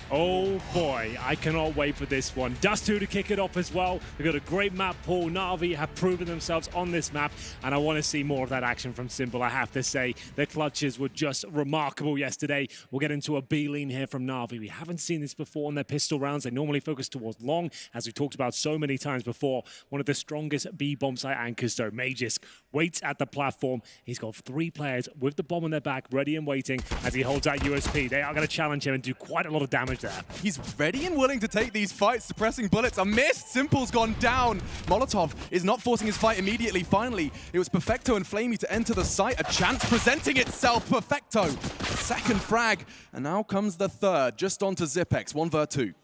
Oh boy, I cannot wait for this one. Dust2 to kick it off as well. We've got a great map pool. Na'Vi have proven themselves on this map, and I want to see more of that action from Simple, I have to say. Their clutches were just remarkable yesterday. We'll get into a B lean here from Na'Vi. We haven't seen this before in their pistol rounds. They normally focus towards long, as we talked about so many times before. One of the strongest B bomb site anchors, though. Magisk waits at the platform. He's got 3 players with the bomb on their back, ready and waiting as he holds that USP. They are going to challenge him and do quite a lot of damage there. He's ready and willing to take these fights. Suppressing bullets, a miss. Simple's gone down. Molotov is not forcing his fight immediately. Finally, it was Perfecto and Flamey to enter the site. A chance presenting itself. Perfecto, second frag. And now comes the third, just onto Zipex, 1v2.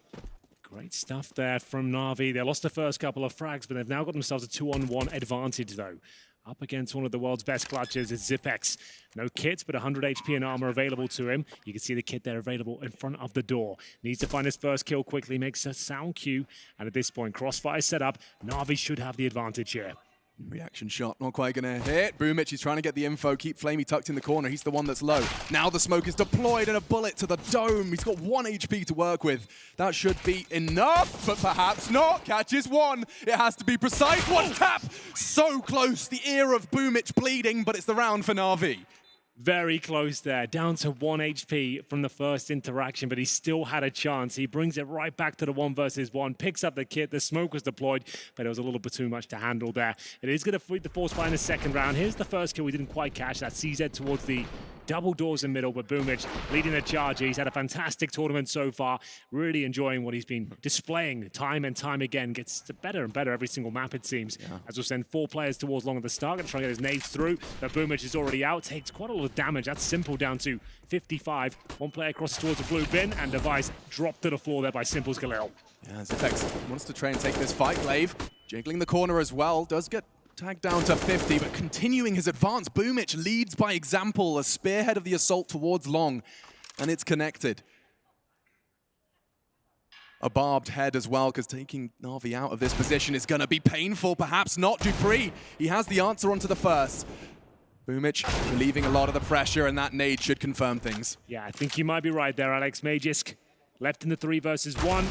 Great stuff there from Na'Vi. They lost the first couple of frags, but they've now got themselves a 2-on-1 advantage, though. Up against one of the world's best clutches is Zipex. No kit, but 100 HP and armor available to him. You can see the kit there available in front of the door. Needs to find his first kill quickly, makes a sound cue. And at this point, crossfire set up. Na'Vi should have the advantage here. Reaction shot, not quite gonna hit. Boomich, he's trying to get the info, keep Flamey tucked in the corner. He's the one that's low. Now the smoke is deployed and a bullet to the dome. He's got 1 HP to work with. That should be enough, but perhaps not. Catches 1. It has to be precise. 1 tap. So close. The ear of Boomich bleeding, but it's the round for Na'Vi. Very close there, down to 1 HP from the first interaction, but he still had a chance. He brings it right back to the 1 versus 1, picks up the kit, the smoke was deployed, but it was a little bit too much to handle there. It is going to feed the force fire in the second round. Here's the first kill we didn't quite catch, that CZ towards the double doors in middle, but Boomich leading the charge. He's had a fantastic tournament so far, really enjoying what he's been displaying time and time again. Gets better and better every single map, it seems. Yeah. As we'll send 4 players towards long at the start, going to try and get his nades through, but Boomich is already out, takes quite a lot of damage. That's Simple down to 55. 1 player crosses towards the blue bin, and Device dropped to the floor there by Simple's Galil. Yeah, Zipex wants to try and take this fight. Glaive jiggling the corner as well, does get tagged down to 50, but continuing his advance. Boomich leads by example, a spearhead of the assault towards long, and it's connected. A barbed head as well, because taking Na'Vi out of this position is going to be painful. Perhaps not. Dupree, he has the answer onto the first. Boomich relieving a lot of the pressure, and that nade should confirm things. Yeah, I think you might be right there, Alex. Magisk left in the 3 versus 1.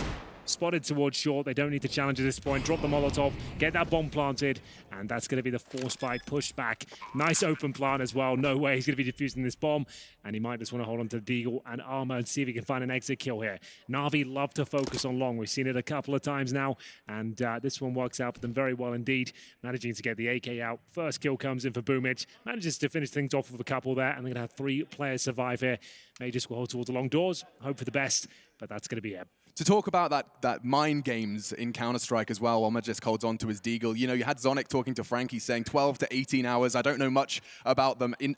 Spotted towards short. They don't need to challenge at this point. Drop the Molotov, get that bomb planted, and that's going to be the force spike pushed back. Nice open plant as well. No way he's going to be defusing this bomb, and he might just want to hold on to Deagle and armor and see if he can find an exit kill here. Na'Vi love to focus on long. We've seen it a couple of times now, and this one works out for them very well indeed. Managing to get the AK out. First kill comes in for Boomich. Manages to finish things off with a couple there, and they're going to have 3 players survive here. Magisk will hold towards the long doors. Hope for the best, but that's going to be it. To talk about that mind games in Counter-Strike as well, while Magisk holds on to his Deagle. You know, you had Zonic talking to Frankie saying 12 to 18 hours. I don't know much about them in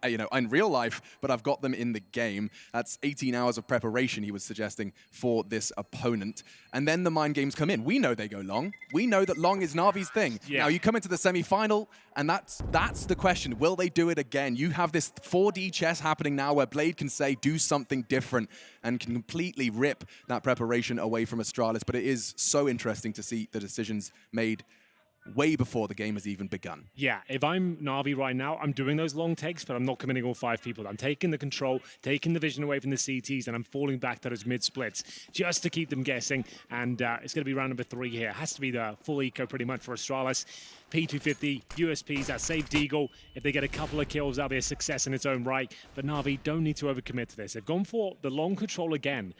real life, but I've got them in the game. That's 18 hours of preparation, he was suggesting, for this opponent. And then the mind games come in. We know they go long. We know that long is Na'Vi's thing. Yeah. Now, you come into the semi-final, and that's the question. Will they do it again? You have this 4D chess happening now where Blade can say, do something different, and can completely rip that preparation away from Astralis, but it is so interesting to see the decisions made way before the game has even begun. Yeah, if I'm Na'Vi right now, I'm doing those long takes, but I'm not committing all 5 people. I'm taking the control, taking the vision away from the CTs, and I'm falling back to those mid-splits just to keep them guessing, and it's going to be round number 3 here. It has to be the full eco pretty much for Astralis. P250, USPs, that save Deagle. If they get a couple of kills, that'll be a success in its own right, but Na'Vi don't need to overcommit to this. They've gone for the long control again.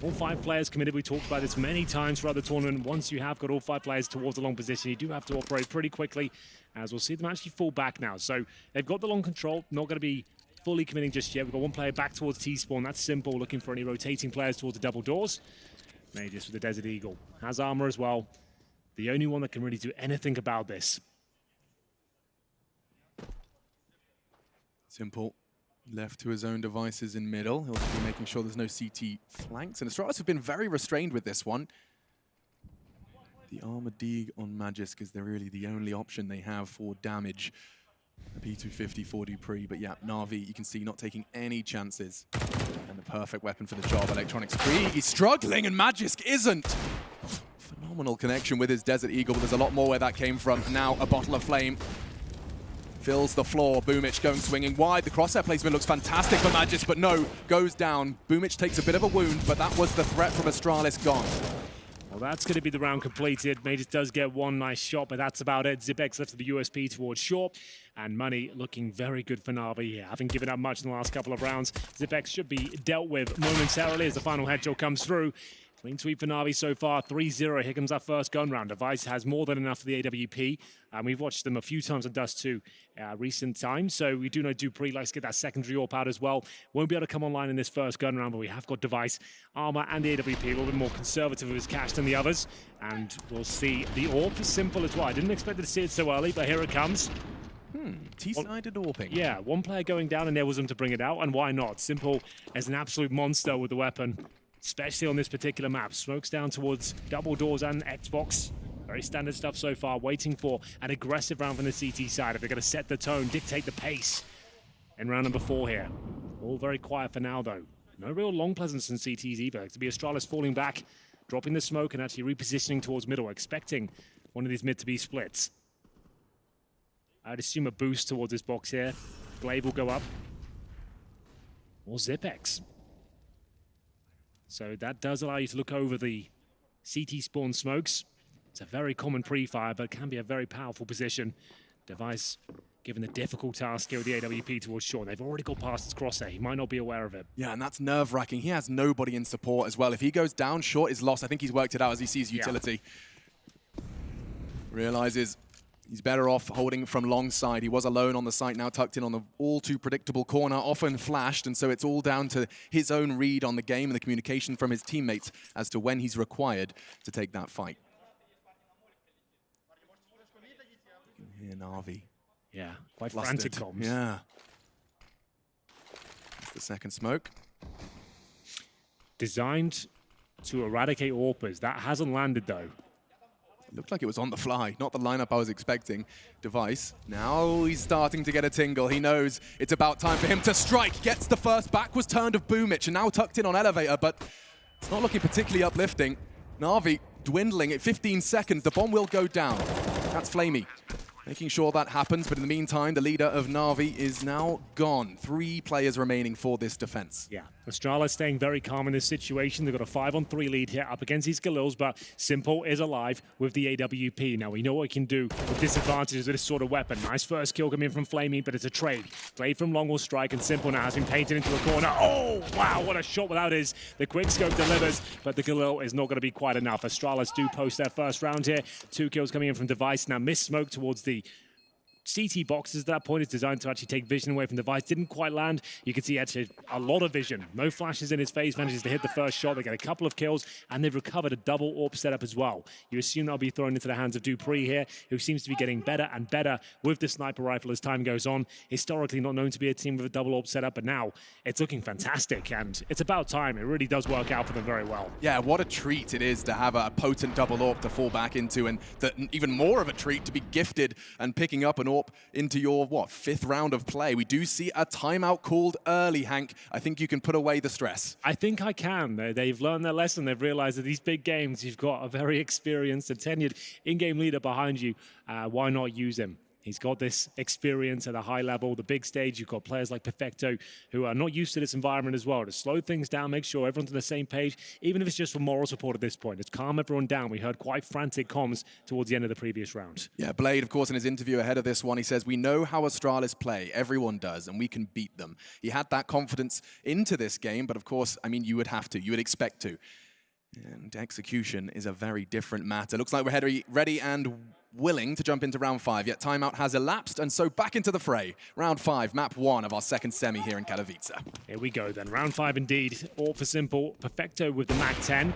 All 5 players committed. We talked about this many times throughout the tournament. Once you have got all 5 players towards the long position, you do have to operate pretty quickly, as we'll see them actually fall back now. So they've got the long control, not going to be fully committing just yet. We've got 1 player back towards T-spawn. That's Simple, looking for any rotating players towards the double doors. Magisk with the Desert Eagle. Has armor as well. The only one that can really do anything about this. Simple. Left to his own devices in middle. He'll be making sure there's no CT flanks. And Astralis have been very restrained with this one. The armor dig on Magisk is really the only option they have for damage. P250 for Dupree, but yeah, Na'Vi, you can see, not taking any chances. And the perfect weapon for the job. Electronics free. He's struggling, and Magisk isn't. Phenomenal connection with his Desert Eagle, but there's a lot more where that came from. Now a bottle of flame. Fills the floor. Boomic going swinging wide. The crosshair placement looks fantastic for Magis, but no, goes down. Boomic takes a bit of a wound, but that was the threat from Astralis gone. Well, that's going to be the round completed. Magis does get one nice shot, but that's about it. Zipex left to the USP towards short, and Money looking very good for Na'Vi here. Having given up much in the last couple of rounds, Zipex should be dealt with momentarily as the final headshot comes through. Clean sweep for Na'Vi so far, 3-0. Here comes our first gun round. Device has more than enough for the AWP. We've watched them a few times on Dust2 recent times, so we do know Dupree likes to get that secondary AWP out as well. Won't be able to come online in this first gun round, but we have got Device, Armor, and the AWP a little bit more conservative with his cash than the others. And we'll see the AWP is simple as well. I didn't expect to see it so early, but here it comes. T-sided AWPing. Yeah, one player going down enables them to bring it out, and why not? Simple as an absolute monster with the weapon. Especially on this particular map. Smokes down towards double doors and Xbox. Very standard stuff so far. Waiting for an aggressive round from the CT side. If they're going to set the tone, dictate the pace in round number 4 here. All very quiet for now, though. No real long presence in CTs either. To be Astralis falling back, dropping the smoke and actually repositioning towards middle, expecting one of these mid to be splits. I'd assume a boost towards this box here. Glaive will go up. Or Zipex. So that does allow you to look over the CT spawn smokes. It's a very common pre-fire, but it can be a very powerful position. Device given the difficult task here with the AWP towards short. They've already got past his crosshair. He might not be aware of it. Yeah, and that's nerve-wracking. He has nobody in support as well. If he goes down, short is lost. I think he's worked it out as he sees utility. Yeah. Realizes he's better off holding from long side. He was alone on the site, now tucked in on the all too predictable corner, often flashed, and so it's all down to his own read on the game and the communication from his teammates as to when he's required to take that fight. Here, Na'Vi. Yeah, quite frantic comms. Yeah. That's the second smoke. Designed to eradicate AWPers. That hasn't landed, though. It looked like it was on the fly, not the lineup I was expecting. Device, now he's starting to get a tingle. He knows it's about time for him to strike. Gets the first backwards turned of Boomic and now tucked in on Elevator, but it's not looking particularly uplifting. Na'Vi dwindling at 15 seconds. The bomb will go down. That's Flamey making sure that happens, but in the meantime, the leader of Na'Vi is now gone. 3 players remaining for this defense. Yeah, Astralis staying very calm in this situation. They've got a 5-on-3 lead here up against these Galils, but Simple is alive with the AWP. Now, we know what he can do with disadvantages with this sort of weapon. Nice first kill coming in from Flamey, but it's a trade. Glaive from long will strike, and Simple now has been painted into a corner. Oh, wow, what a shot without his. The quick scope delivers, but the Galil is not going to be quite enough. Astralis do post their first round here. 2 kills coming in from Device. Now, miss smoke towards the CT boxes at that point is designed to actually take vision away from Device. Didn't quite land. You can see actually a lot of vision. No flashes in his face. Manages to hit the first shot. They get a couple of kills, and they've recovered a double AWP setup as well. You assume that'll be thrown into the hands of Dupree here, who seems to be getting better and better with the sniper rifle as time goes on. Historically not known to be a team with a double AWP setup, but now it's looking fantastic, and it's about time. It really does work out for them very well. Yeah, what a treat it is to have a potent double AWP to fall back into, and even more of a treat to be gifted and picking up an AWP into your, 5th round of play. We do see a timeout called early, Hank. I think you can put away the stress. I think I can. They've learned their lesson. They've realized that these big games, you've got a very experienced and tenured in-game leader behind you. Why not use him? He's got this experience at a high level, the big stage. You've got players like Perfecto who are not used to this environment as well. To slow things down, make sure everyone's on the same page, even if it's just for moral support at this point. It's calm everyone down. We heard quite frantic comms towards the end of the previous round. Yeah, Blade, of course, in his interview ahead of this one, he says, we know how Astralis play. Everyone does, and we can beat them. He had that confidence into this game, but of course, I mean, you would have to. You would expect to. And execution is a very different matter. Looks like we're ready and willing to jump into round 5, yet timeout has elapsed, and so back into the fray. Round 5, map 1 of our second semi here in Katowice. Here we go then, round 5 indeed. All for Simple, Perfecto with the MAC-10.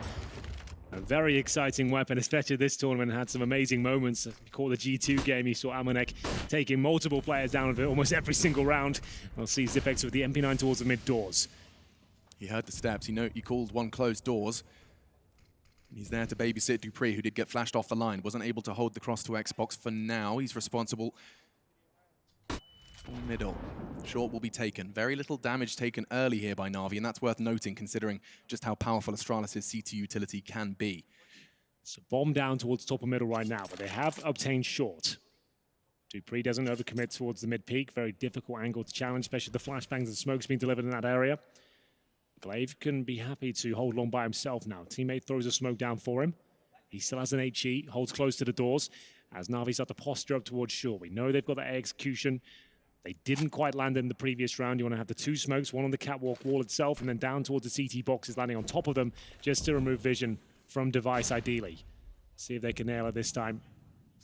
A very exciting weapon, especially this tournament. Had some amazing moments. You caught the G2 game, you saw Amanek taking multiple players down with it almost every single round. We'll see Zipex with the MP9 towards the mid doors. He heard the steps, he called one closed doors. He's there to babysit Dupree, who did get flashed off the line. Wasn't able to hold the cross to Xbox for now. He's responsible for middle. Short will be taken. Very little damage taken early here by Na'Vi, and that's worth noting considering just how powerful Astralis' CT utility can be. So bomb down towards top of middle right now, but they have obtained short. Dupree doesn't overcommit towards the mid-peak. Very difficult angle to challenge, especially the flashbangs and smokes being delivered in that area. Glaive can be happy to hold long by himself now. Teammate throws a smoke down for him. He still has an HE, holds close to the doors as Na'Vi start to posture up towards shore. We know they've got that execution. They didn't quite land in the previous round. You want to have the two smokes, one on the catwalk wall itself, and then down towards the CT boxes landing on top of them, just to remove vision from Device, ideally. See if they can nail it this time.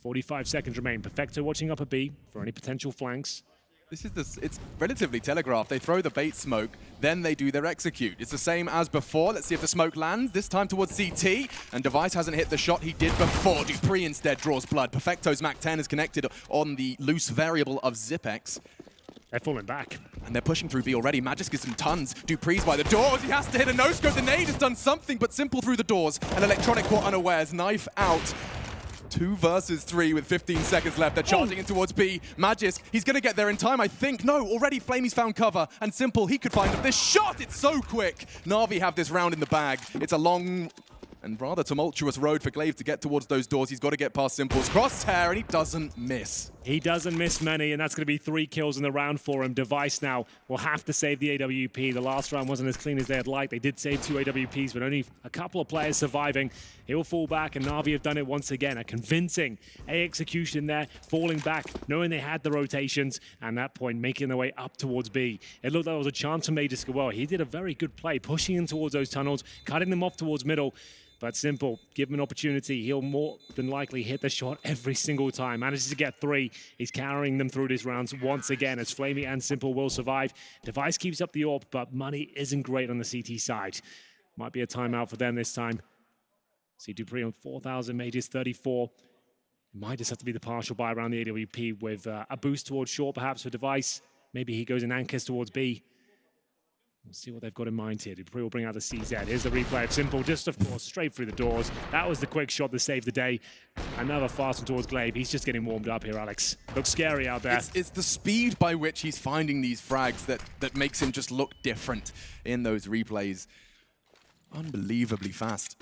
45 seconds remain. Perfecto watching up a B for any potential flanks. It's relatively telegraphed. They throw the bait smoke, then they do their execute. It's the same as before. Let's see if the smoke lands, this time towards CT. And Device hasn't hit the shot he did before. Dupree instead draws blood. Perfecto's Mac 10 is connected on the loose variable of Zipex. They're falling back. And they're pushing through B already. Magisk is in tons. Dupree's by the doors. He has to hit a no-scope. The nade has done something, but Simple through the doors. And Electronic caught unawares. Knife out. 2 versus 3 with 15 seconds left. They're charging in towards B. Magisk, he's going to get there in time, I think. No, already Flamey's found cover. And Simple, he could find this shot. It's so quick. Na'Vi have this round in the bag. It's a long and rather tumultuous road for Glaive to get towards those doors. He's got to get past Simple's crosshair, and he doesn't miss. He doesn't miss many, and that's going to be 3 kills in the round for him. Device now will have to save the AWP. The last round wasn't as clean as they had liked. They did save 2 AWPs, but only a couple of players surviving. He'll fall back, and Na'Vi have done it once again. A convincing execution there, falling back, knowing they had the rotations, and at that point, making their way up towards B. It looked like there was a chance for Magisk as well. He did a very good play, pushing in towards those tunnels, cutting them off towards middle. But Simple, give him an opportunity. He'll more than likely hit the shot every single time. Manages to get 3. He's carrying them through these rounds once again as Flamey and Simple will survive. Device keeps up the AWP, but money isn't great on the CT side. Might be a timeout for them this time. See Dupree on 4,000, Mages 34. It might just have to be the partial buy around the AWP with a boost towards short perhaps for Device. Maybe he goes in anchors towards B. We'll see what they've got in mind here. Dupree will bring out the CZ. Here's the replay of Simple, just of course, straight through the doors. That was the quick shot that saved the day. Another fast one towards Glaive. He's just getting warmed up here, Alex. Looks scary out there. It's the speed by which he's finding these frags that makes him just look different in those replays. Unbelievably fast.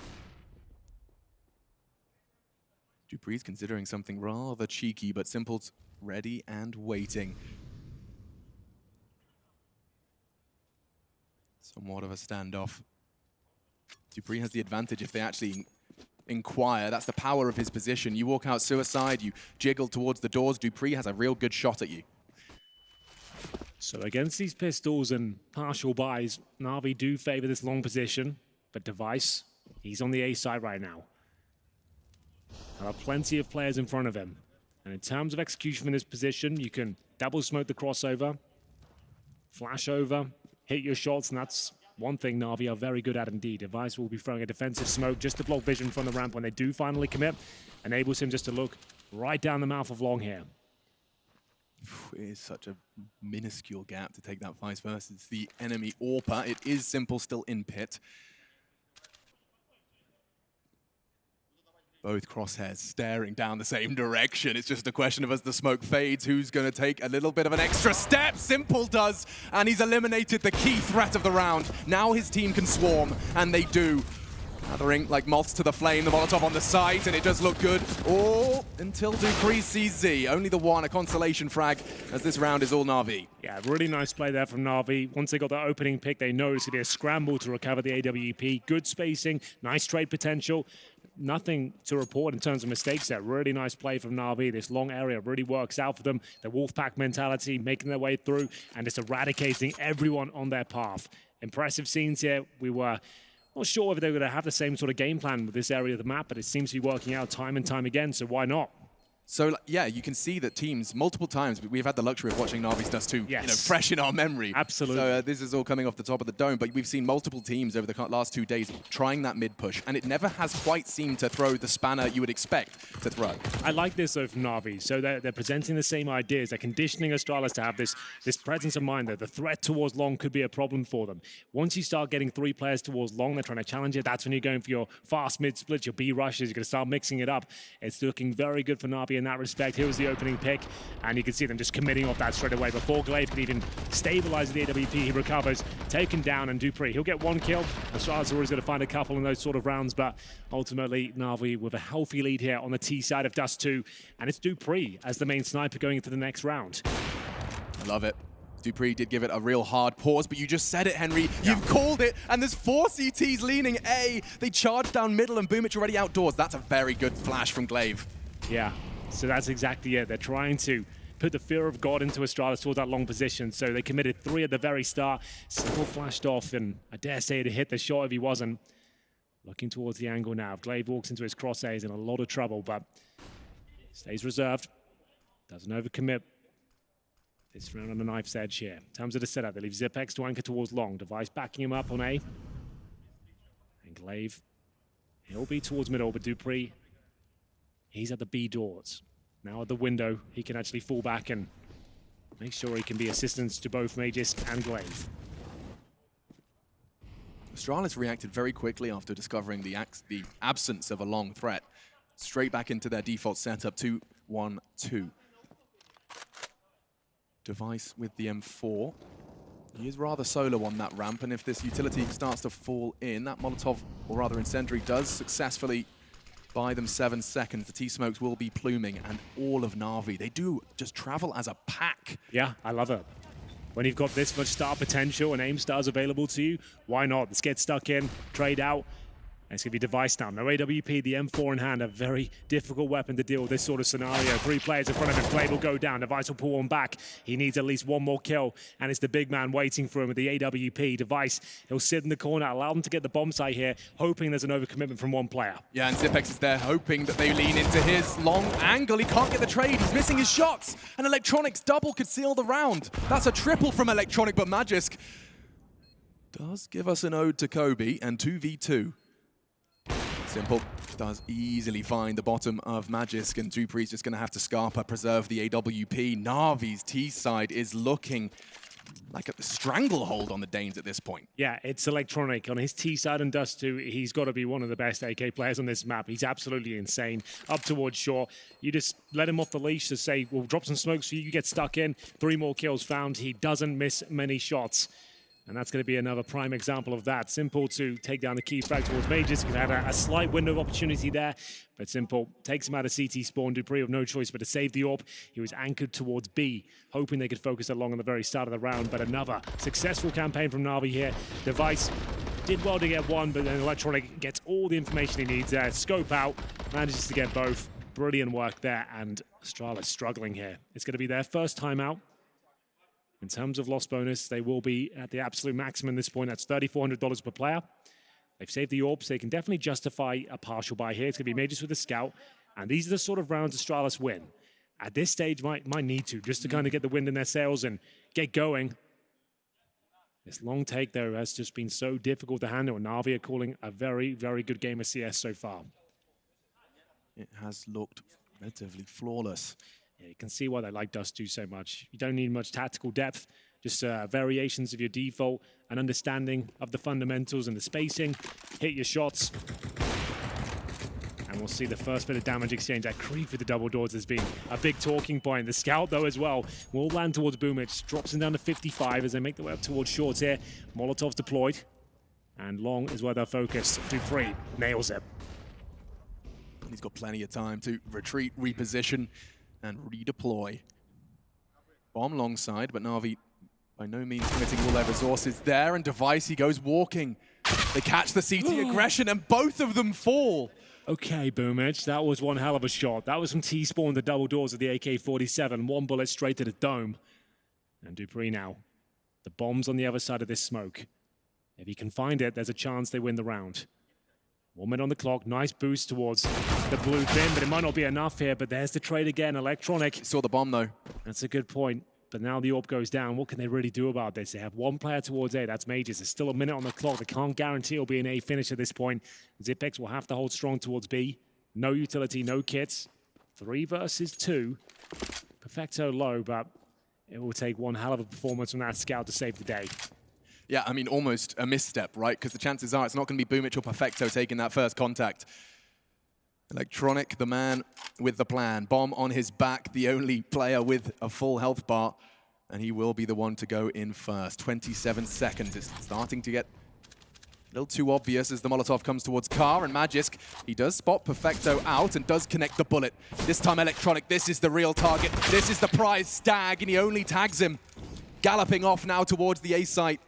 Dupree's considering something rather cheeky, but Simple's ready and waiting. Somewhat of a standoff. Dupree has the advantage if they actually inquire. That's the power of his position. You walk out suicide, you jiggle towards the doors. Dupree has a real good shot at you. So against these pistols and partial buys, Na'Vi do favor this long position, but Device, he's on the A side right now. There are plenty of players in front of him. And in terms of execution from this position, you can double smoke the crossover, flash over, hit your shots, and that's one thing Na'Vi are very good at indeed. Device will be throwing a defensive smoke just to block vision from the ramp when they do finally commit. Enables him just to look right down the mouth of long here. It is such a minuscule gap to take that vice versus the enemy AWPer. It is Simple still in pit. Both crosshairs staring down the same direction. It's just a question of as the smoke fades, who's going to take a little bit of an extra step? Simple does, and he's eliminated the key threat of the round. Now his team can swarm, and they do. Gathering like moths to the flame, the Molotov on the site, and it does look good. All until Dupree sees Z. Only the one, a consolation frag, as this round is all Na'Vi. Yeah, really nice play there from Na'Vi. Once they got that opening pick, they know it's going to be a scramble to recover the AWP. Good spacing, nice trade potential. Nothing to report in terms of mistakes there. Really nice play from Na'Vi. This long area really works out for them. The Wolfpack mentality, making their way through and just eradicating everyone on their path. Impressive scenes here. We were not sure if they were going to have the same sort of game plan with this area of the map, but it seems to be working out time and time again, so why not? So, yeah, you can see that teams, multiple times, we've had the luxury of watching Na'Vi's Dust2, yes, fresh in our memory. Absolutely. So this is all coming off the top of the dome, but we've seen multiple teams over the last 2 days trying that mid-push, and it never has quite seemed to throw the spanner you would expect to throw. I like this, though, from Na'Vi. So they're presenting the same ideas. They're conditioning Astralis to have this presence of mind that the threat towards long could be a problem for them. Once you start getting 3 players towards long, they're trying to challenge it. That's when you're going for your fast mid-splits, your B rushes. You're going to start mixing it up. It's looking very good for Na'Vi in that respect. Here was the opening pick, and you can see them just committing off that straight away. Before Glaive could even stabilize the AWP, he recovers, taken down, and Dupree, he'll get one kill. Astralis always going to find a couple in those sort of rounds, but ultimately Na'Vi with a healthy lead here on the T side of Dust2, and it's Dupree as the main sniper going into the next round. I love it. Dupree did give it a real hard pause, but you just said it, Henry. You've called it, and there's 4 CTs leaning A. They charge down middle, and Boomich already outdoors. That's a very good flash from Glaive. Yeah, so that's exactly it. They're trying to put the fear of God into Astralis towards that long position, so they committed 3 at the very start. Simple flashed off, and I dare say to hit the shot if he wasn't. Looking towards the angle now. If Glaive walks into his crosshairs, he's in a lot of trouble, but stays reserved. Doesn't overcommit. This round on the knife's edge here. In terms of the setup, they leave Zipex to anchor towards long. Device backing him up on A. And Glaive, he'll be towards middle, but Dupree, he's at the B doors. Now at the window, he can actually fall back and make sure he can be assistance to both Magisk and Glaive. Astralis reacted very quickly after discovering the absence of a long threat. Straight back into their default setup, 2-1-2. Device with the M4. He is rather solo on that ramp, and if this utility starts to fall in, that Molotov, or rather Incendiary, does successfully buy them 7 seconds. The T-Smokes will be pluming, and all of Na'Vi, they do just travel as a pack. Yeah, I love it. When you've got this much star potential and aim stars available to you, why not? Let's get stuck in, trade out. And it's going to be Device now. No AWP, the M4 in hand, a very difficult weapon to deal with this sort of scenario. 3 players in front of him. Glaive will go down. Device will pull one back. He needs at least 1 more kill, and it's the big man waiting for him with the AWP. Device, he'll sit in the corner, allow them to get the bomb site here, hoping there's an overcommitment from 1 player. Yeah, and Zipex is there hoping that they lean into his long angle. He can't get the trade. He's missing his shots. And Electronic's double could seal the round. That's a triple from Electronic, but Magisk does give us an ode to Kobe and 2v2. Simple does easily find the bottom of Magisk, and Dupree's just going to have to Scarpa preserve the AWP. Na'Vi's T side is looking like a stranglehold on the Danes at this point. Yeah, it's Electronic. On his T side and Dust2, he's got to be one of the best AK players on this map. He's absolutely insane. Up towards shore. You just let him off the leash to say, we'll drop some smokes for you, you get stuck in. 3 more kills found. He doesn't miss many shots. And that's going to be another prime example of that. Simple to take down the key frag towards Magisk. We've had a slight window of opportunity there, but Simple takes him out of CT spawn. Dupree with no choice but to save the AWP. He was anchored towards B, hoping they could focus along on the very start of the round, but another successful campaign from Na'Vi here. Device did well to get 1, but then Electronic gets all the information he needs there. Scope out, manages to get both. Brilliant work there, and Astralis struggling here. It's going to be their first time out. In terms of loss bonus, they will be at the absolute maximum at this point. That's $3,400 per player. They've saved the AWP, so they can definitely justify a partial buy here. It's going to be Magisk with a scout. And these are the sort of rounds Astralis win. At this stage, might need to, just to kind of get the wind in their sails and get going. This long take, though, has just been so difficult to handle. And Na'Vi are calling a very, very good game of CS so far. It has looked relatively flawless. Yeah, you can see why they like Dust2 so much. You don't need much tactical depth, just variations of your default, an understanding of the fundamentals and the spacing. Hit your shots. And we'll see the first bit of damage exchange. That creep with the double doors has been a big talking point. The scout, though, as well, will land towards Boomich. Drops him down to 55 as they make their way up towards shorts here. Molotov's deployed. And long is where they're focused. Dupree nails it. He's got plenty of time to retreat, reposition, and redeploy. Bomb long side, but Na'Vi by no means committing all their resources there, and Device, he goes walking. They catch the CT aggression, and both of them fall. Okay, Boomich, that was one hell of a shot. That was from T-spawn, the double doors of the AK-47. 1 bullet straight to the dome. And Dupree now. The bomb's on the other side of this smoke. If he can find it, there's a chance they win the round. 1 minute on the clock, nice boost towards the blue pin, but it might not be enough here, but there's the trade again, Electronic. Saw the bomb though. That's a good point, but now the AWP goes down. What can they really do about this? They have 1 player towards A, that's Magisk. There's still a minute on the clock. They can't guarantee it'll be an A finish at this point. Zipex will have to hold strong towards B. No utility, no kits. 3 versus 2. Perfecto low, but it will take one hell of a performance from that scout to save the day. Yeah, I mean, almost a misstep, right? Because the chances are it's not going to be Boomich or Perfecto taking that first contact. Electronic, the man with the plan. Bomb on his back, the only player with a full health bar. And he will be the one to go in first. 27 seconds. It's starting to get a little too obvious as the Molotov comes towards Car, and Magisk, he does spot Perfecto out and does connect the bullet. This time Electronic, this is the real target. This is the prize Stag, and he only tags him. Galloping off now towards the A site.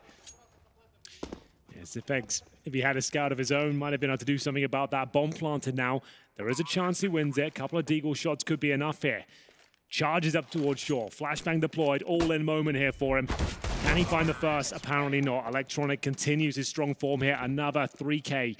Yes, Effects, if he had a scout of his own, might have been able to do something about that. Bomb planted now. There is a chance he wins it. A couple of Deagle shots could be enough here. Charges up towards Shaw. Flashbang deployed. All-in moment here for him. Can he find the first? Apparently not. Electronic continues his strong form here. Another 3K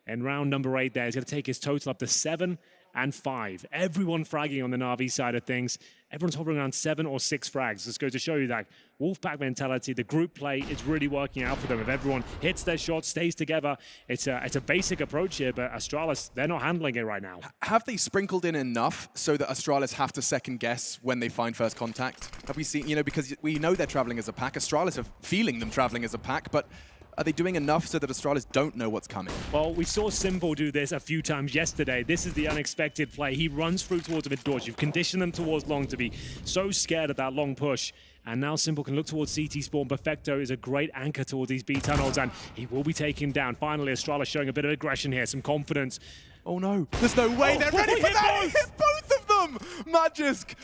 in round number 8 there. He's going to take his total up to 7 and 5. Everyone fragging on the Na'Vi side of things. Everyone's hovering around 7 or 6 frags. This goes to show you that Wolfpack mentality, the group play is really working out for them. If everyone hits their shots, stays together, it's a basic approach here, but Astralis, they're not handling it right now. Have they sprinkled in enough so that Astralis have to second guess when they find first contact? Have we seen, because we know they're traveling as a pack. Astralis are feeling them traveling as a pack, but are they doing enough so that Astralis don't know what's coming? Well, we saw Simple do this a few times yesterday. This is the unexpected play. He runs through towards the mid doors. You've conditioned them towards long to be so scared of that long push. And now Simple can look towards CT spawn. Perfecto is a great anchor towards these B tunnels, and he will be taken down. Finally, Astralis showing a bit of aggression here, some confidence. Oh no, there's no way they're ready for that! He hit both of them! Magisk!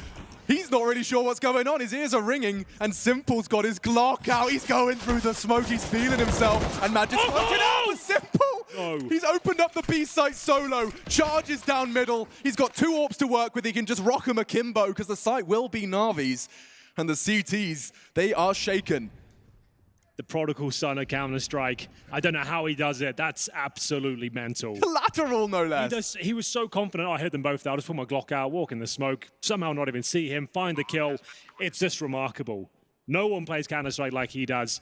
He's not really sure what's going on. His ears are ringing, and Simple's got his Glock out. He's going through the smoke. He's feeling himself. And Magisk wants it out for Simple. No. He's opened up the B site solo. Charges down middle. He's got 2 AWPs to work with. He can just rock him akimbo because the site will be Na'Vi's. And the CTs, they are shaken. The prodigal son of Counter-Strike. I don't know how he does it. That's absolutely mental. Collateral, no less. He was so confident. I hit them both. I'll just put my Glock out, walk in the smoke, somehow not even see him, find the kill. It's just remarkable. No one plays Counter-Strike like he does.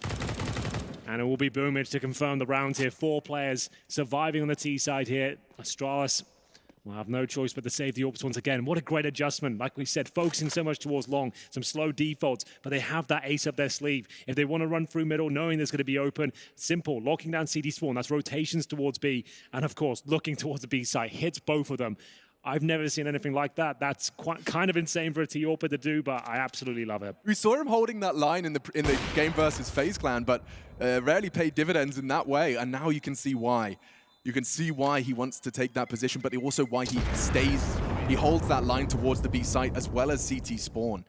And it will be Boomage to confirm the rounds here. 4 players surviving on the T side here. Astralis will have no choice but to save the AWPs once again. What a great adjustment. Like we said, focusing so much towards long, some slow defaults, but they have that ace up their sleeve. If they want to run through middle, knowing there's going to be open, Simple, locking down CD spawn, that's rotations towards B, and of course, looking towards the B side, hits both of them. I've never seen anything like that. That's kind of insane for a T-AWPer to do, but I absolutely love it. We saw him holding that line in the game versus FaZe Clan, but rarely paid dividends in that way, and now you can see why. You can see why he wants to take that position, but also why he holds that line towards the B site as well as CT spawn.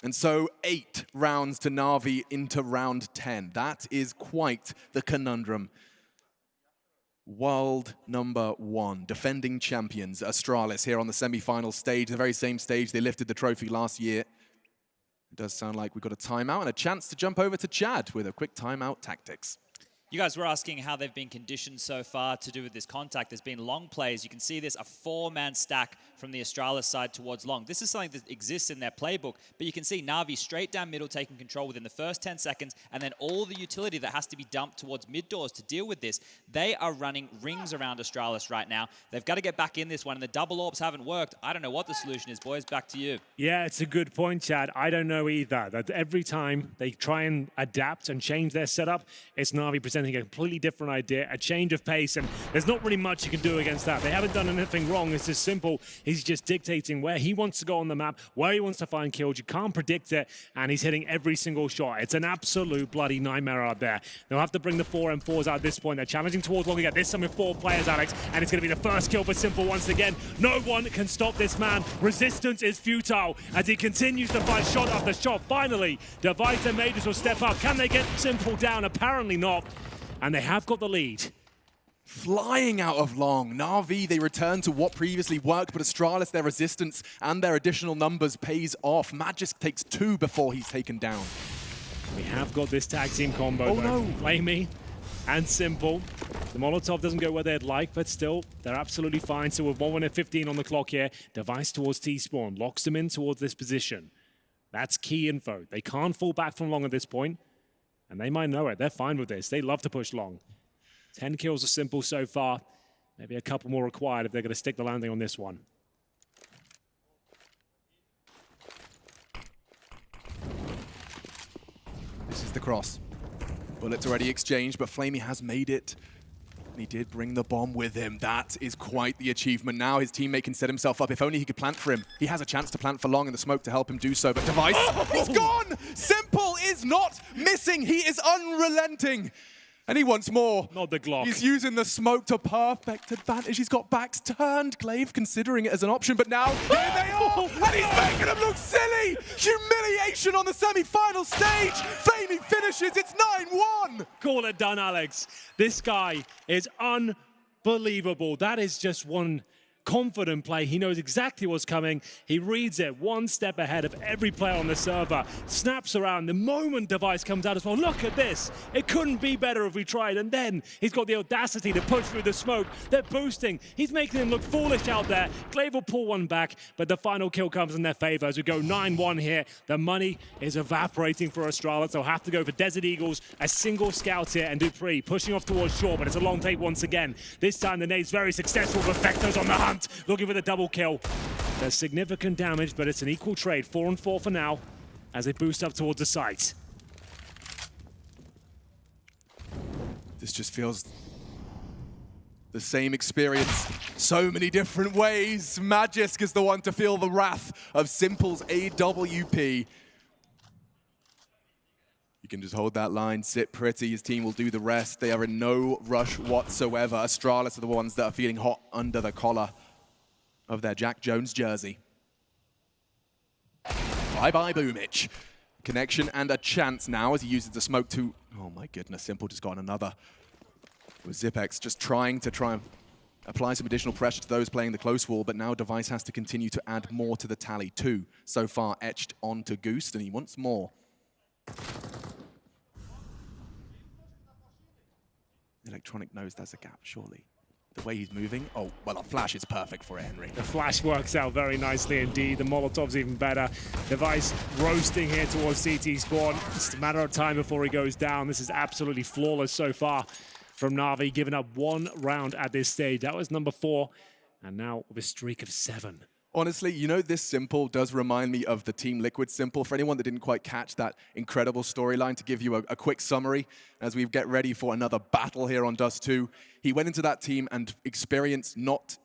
And so 8 rounds to Na'Vi into round 10. That is quite the conundrum. World number 1, defending champions, Astralis here on the semi-final stage, the very same stage they lifted the trophy last year. It does sound like we've got a timeout and a chance to jump over to Chad with a quick timeout tactics. You guys were asking how they've been conditioned so far to do with this contact. There's been long plays. You can see this, a 4-man stack from the Astralis side towards long. This is something that exists in their playbook, but you can see Na'Vi straight down middle taking control within the first 10 seconds, and then all the utility that has to be dumped towards mid doors to deal with this. They are running rings around Astralis right now. They've got to get back in this one, and the double AWPs haven't worked. I don't know what the solution is, boys. Back to you. Yeah, it's a good point, Chad. I don't know either. That every time they try and adapt and change their setup, it's Na'Vi presenting a completely different idea, a change of pace, and there's not really much you can do against that. They haven't done anything wrong. It's just simple. He's just dictating where he wants to go on the map, where he wants to find kills. You can't predict it, and he's hitting every single shot. It's an absolute bloody nightmare out there. They'll have to bring the 4M4s out at this point. They're challenging towards long again. This time with 4 players, Alex, and it's going to be the first kill for Simple once again. No one can stop this man. Resistance is futile as he continues to fight shot after shot. Finally, Device and Majors will step up. Can they get Simple down? Apparently not. And they have got the lead. Flying out of long. Na'Vi, they return to what previously worked, but Astralis, their resistance and their additional numbers pays off. Magisk takes 2 before he's taken down. We have got this tag team combo, though. Flamey and Simple. The Molotov doesn't go where they'd like, but still, they're absolutely fine. So with 1 minute 15 on the clock here, Device towards T-spawn, locks them in towards this position. That's key info. They can't fall back from long at this point, and they might know it. They're fine with this. They love to push long. 10 kills are Simple so far. Maybe a couple more required if they're going to stick the landing on this one. This is the cross. Bullets already exchanged, but Flamey has made it He did bring the bomb with him. That is quite the achievement. Now his teammate can set himself up. If only he could plant for him. He has a chance to plant for long in the smoke to help him do so. But Device, he's gone! Simple is not missing. He is unrelenting. And he wants more. Not the Glock. He's using the smoke to perfect advantage. He's got backs turned. Glaive considering it as an option, but now here they are, and he's making them look silly. Humiliation on the semi-final stage. Flamey finishes. It's 9-1. Call it done, Alex. This guy is unbelievable. That is just one confident play. He knows exactly what's coming. He reads it one step ahead of every player on the server. Snaps around. The moment Device comes out as well, look at this. It couldn't be better if we tried. And then he's got the audacity to push through the smoke. They're boosting. He's making them look foolish out there. Glaive will pull one back, but the final kill comes in their favor as we go 9-1 here. The money is evaporating for Astralis. They'll have to go for Desert Eagles, a single scout here, and Dupree pushing off towards shore, but it's a long take once again. This time the nade's very successful, but Vector's on the hunt, looking for the double kill. There's significant damage, but it's an equal trade. 4-4 for now as they boost up towards the site. This just feels the same experience so many different ways. Magisk is the one to feel the wrath of Simple's AWP. You can just hold that line, sit pretty. His team will do the rest. They are in no rush whatsoever. Astralis are the ones that are feeling hot under the collar of their Jack Jones jersey. Bye-bye, Boomich. Connection and a chance now as he uses the smoke to... Oh my goodness, Simple just got another. With Zipex just trying and apply some additional pressure to those playing the close wall, but now Device has to continue to add more to the tally. 2 so far etched onto Goose, and he wants more. Electronic knows there's a gap, surely. The way he's moving. Oh, well, a flash is perfect for it, Henry. The flash works out very nicely indeed. The Molotov's even better. Device roasting here towards CT spawn. It's a matter of time before he goes down. This is absolutely flawless so far from Na'Vi, giving up 1 round at this stage. That was number 4, and now with a streak of 7. Honestly, you know, this Simple does remind me of the Team Liquid Simple. For anyone that didn't quite catch that incredible storyline, to give you a quick summary as we get ready for another battle here on Dust2. He went into that team and experienced not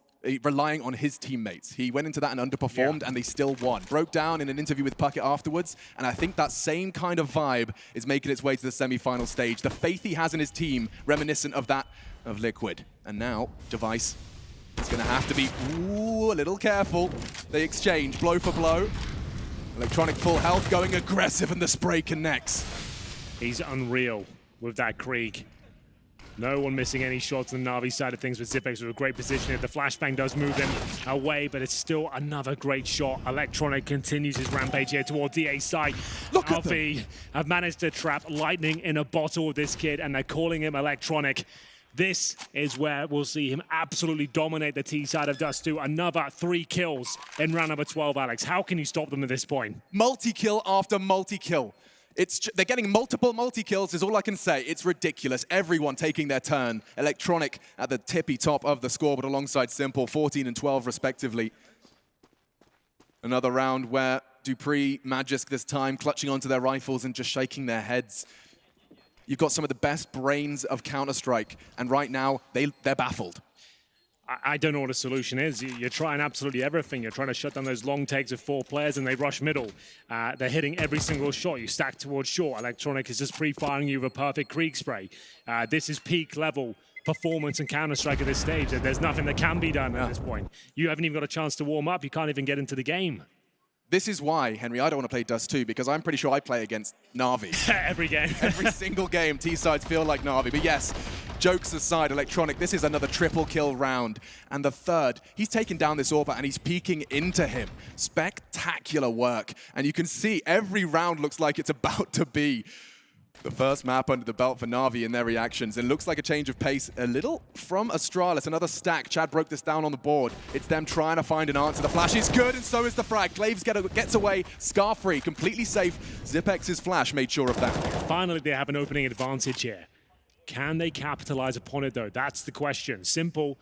relying on his teammates. He went into that and underperformed, and they still won. Broke down in an interview with Puckett afterwards, and I think that same kind of vibe is making its way to the semi-final stage. The faith he has in his team, reminiscent of that of Liquid. And now, Device is going to have to be a little careful. They exchange blow for blow. Electronic full health, going aggressive, and the spray connects. He's unreal with that Krieg. No one missing any shots on the Na'Vi side of things with Zipex with a great position here. The flashbang does move him away, but it's still another great shot. Electronic continues his rampage here towards the A side. Look at Na'Vi have managed to trap lightning in a bottle with this kid, and they're calling him Electronic. This is where we'll see him absolutely dominate the T side of Dust2. Another 3 kills in round number 12, Alex. How can you stop them at this point? Multi-kill after multi-kill. They're getting multiple multi-kills is all I can say. It's ridiculous. Everyone taking their turn. Electronic at the tippy top of the scoreboard alongside Simple, 14 and 12 respectively. Another round where Dupree, Magisk this time, clutching onto their rifles and just shaking their heads. You've got some of the best brains of Counter-Strike, and right now, they're baffled. I don't know what a solution is. You're trying absolutely everything. You're trying to shut down those long takes of 4 players, and they rush middle. They're hitting every single shot. You stack towards short. Electronic is just pre-firing you with a perfect Krieg spray. This is peak level performance in Counter-Strike at this stage. There's nothing that can be done at this point. You haven't even got a chance to warm up. You can't even get into the game. This is why, Henry, I don't want to play Dust2, because I'm pretty sure I play against Na'Vi. Every game. Every single game, T-sides feel like Na'Vi. But yes, jokes aside, Electronic, this is another triple kill round. And the third, he's taken down this Orba and he's peeking into him. Spectacular work. And you can see every round looks like it's about to be the first map under the belt for Na'Vi in their reactions. It looks like a change of pace a little from Astralis. Another stack. Chad broke this down on the board. It's them trying to find an answer. The flash is good, and so is the frag. Glaives gets away. Scar-free, completely safe. Zipex's flash made sure of that. Finally, they have an opening advantage here. Can they capitalize upon it, though? That's the question. Simple.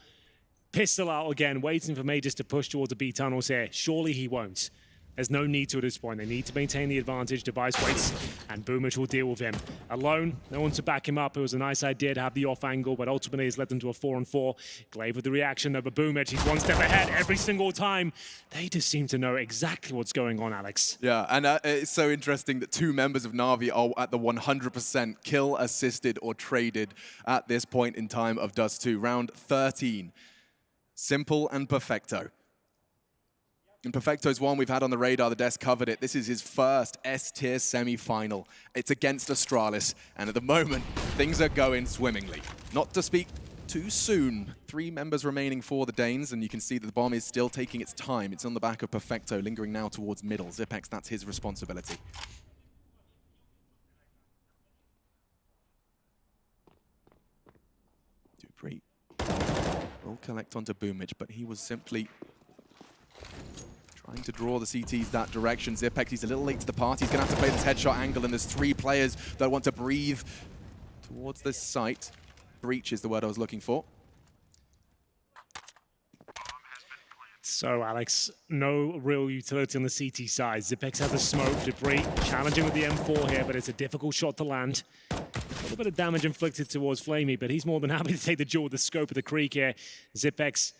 Pistol out again, waiting for Mages to push towards the B tunnels here. Surely he won't. There's no need to at this point. They need to maintain the advantage. Device waits, and Boomich will deal with him. Alone, no one to back him up. It was a nice idea to have the off angle, but ultimately it's led them to a 4-on-4. Glaive with the reaction though, but Boomich, he's one step ahead every single time. They just seem to know exactly what's going on, Alex. Yeah, and it's so interesting that two members of Na'Vi are at the 100% kill, assisted, or traded at this point in time of Dust2. Round 13. Simple and Perfecto. And Perfecto's one we've had on the radar, the desk covered it. This is his first S-tier semi-final. It's against Astralis, and at the moment, things are going swimmingly. Not to speak too soon. 3 members remaining for the Danes, and you can see that the bomb is still taking its time. It's on the back of Perfecto, lingering now towards middle. Zipex, that's his responsibility. Dupree will collect onto Boomich, but he was simply trying to draw the CTs that direction. Zipex, he's a little late to the party. He's going to have to play this headshot angle, and there's 3 players that want to breathe towards this site. Breach is the word I was looking for. So, Alex, no real utility on the CT side. Zipex has a smoke. Dupree challenging with the M4 here, but it's a difficult shot to land. A little bit of damage inflicted towards Flamey, but he's more than happy to take the duel with the scope of the creek here. Zipex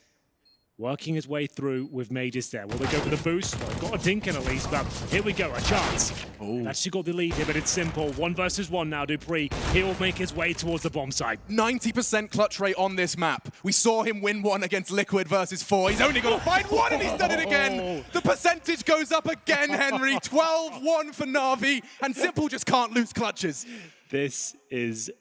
working his way through with Mages there. Will they go for the boost? Well, they've got a dink in at least, but here we go, a chance. They've actually got the lead here, but it's simple. 1 versus 1 now, Dupree. He'll make his way towards the bomb site. 90% clutch rate on this map. We saw him win one against Liquid versus 4. He's only got to find one, and he's done it again. The percentage goes up again, Henry. 12-1 for Na'Vi, and Simple just can't lose clutches. This is